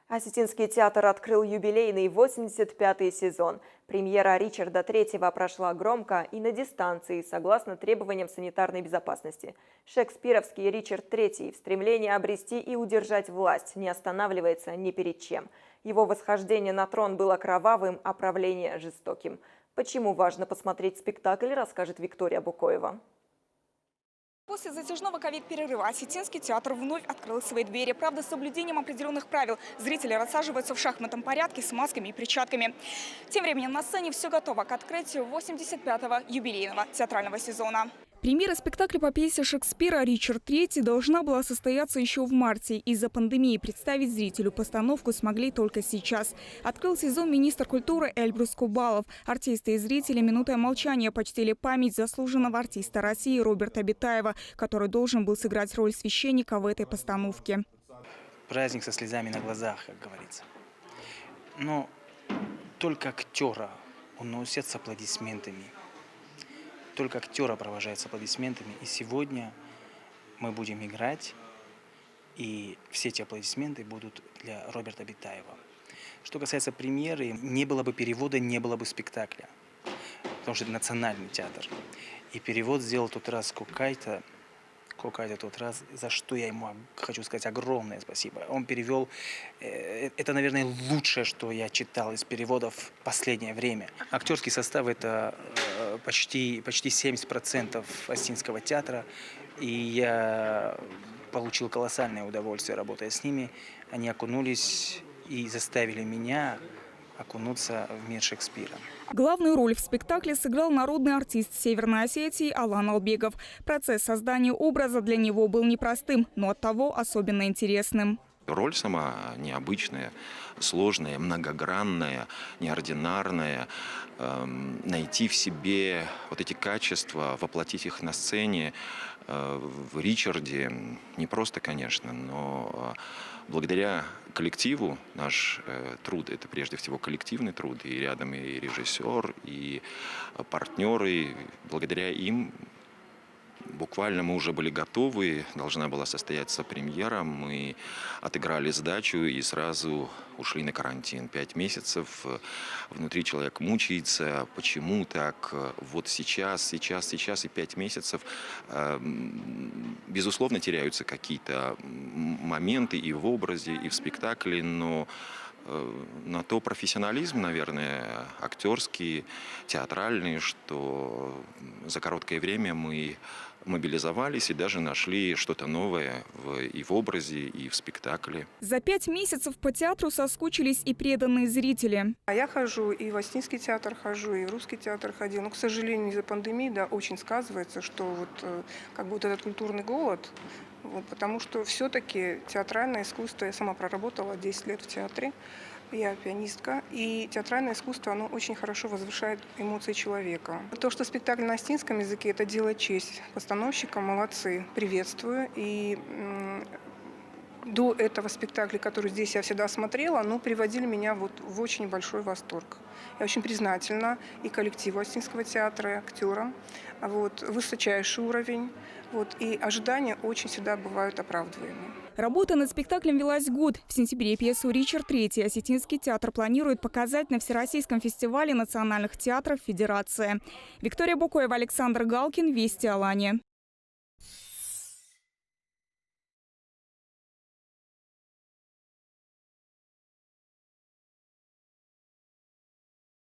Осетинский театр открыл юбилейный 85-й сезон. Премьера Ричарда III прошла громко и на дистанции, согласно требованиям санитарной безопасности. Шекспировский Ричард III в стремлении обрести и удержать власть не останавливается ни перед чем. Его восхождение на трон было кровавым, а правление жестоким. Почему важно посмотреть спектакль, расскажет Виктория Букоева. После затяжного ковид-перерыва Осетинский театр вновь открыл свои двери. Правда, с соблюдением определенных правил. Зрители рассаживаются в шахматном порядке с масками и перчатками. Тем временем на сцене все готово к открытию 85-го юбилейного театрального сезона. Премьера спектакля по пьесе Шекспира «Ричард III» должна была состояться еще в марте. Из-за пандемии представить зрителю постановку смогли только сейчас. Открыл сезон министр культуры Эльбрус Кубалов. Артисты и зрители минутой молчания почтили память заслуженного артиста России Роберта Битаева, который должен был сыграть роль священника в этой постановке. Праздник со слезами на глазах, как говорится. Но только актера уносят с аплодисментами. Только актера провожают с аплодисментами. И сегодня мы будем играть, и все эти аплодисменты будут для Роберта Битаева. Что касается премьеры, не было бы перевода, не было бы спектакля. Потому что это национальный театр. И перевод сделал тот раз Кокайта тот раз, за что я ему хочу сказать огромное спасибо. Он перевел, это, наверное, лучшее, что я читал из переводов в последнее время. Актерский состав – это почти 70% Осетинского театра, и я получил колоссальное удовольствие, работая с ними. Они окунулись и заставили меня окунуться в мир Шекспира. Главную роль в спектакле сыграл народный артист Северной Осетии Алан Албегов. Процесс создания образа для него был непростым, но оттого особенно интересным. Роль сама необычная, сложная, многогранная, неординарная. Найти в себе вот эти качества, воплотить их на сцене в Ричарде не просто, конечно, но благодаря коллективу наш труд – это прежде всего коллективный труд, и рядом и режиссер, и партнеры. Благодаря им буквально мы уже были готовы, должна была состояться премьера, мы отыграли сдачу и сразу ушли на карантин. 5 месяцев внутри человек мучается, почему так, вот сейчас и 5 месяцев. Безусловно, теряются какие-то моменты и в образе, и в спектакле, но на то профессионализм, наверное, актерский, театральный, что за короткое время мы мобилизовались и даже нашли что-то новое и в образе, и в спектакле. За 5 месяцев по театру соскучились и преданные зрители. Я хожу и в Осетинский театр хожу, и в Русский театр ходил. Но, к сожалению, из-за пандемии, да, очень сказывается, что вот этот культурный голод, потому что все-таки театральное искусство, я сама проработала 10 лет в театре, я пианистка, и театральное искусство, оно очень хорошо возвышает эмоции человека. То, что спектакль на осетинском языке, это делает честь постановщикам, молодцы, приветствую. И до этого спектакля, который здесь я всегда смотрела, приводили меня в очень большой восторг. Я очень признательна и коллективу Осетинского театра, и актерам. Высочайший уровень. И ожидания очень всегда бывают оправдываемы. Работа над спектаклем велась год. В сентябре пьесу «Ричард III» Осетинский театр планирует показать на Всероссийском фестивале национальных театров «Федерация». Виктория Букоева, Александр Галкин, Вести Алания.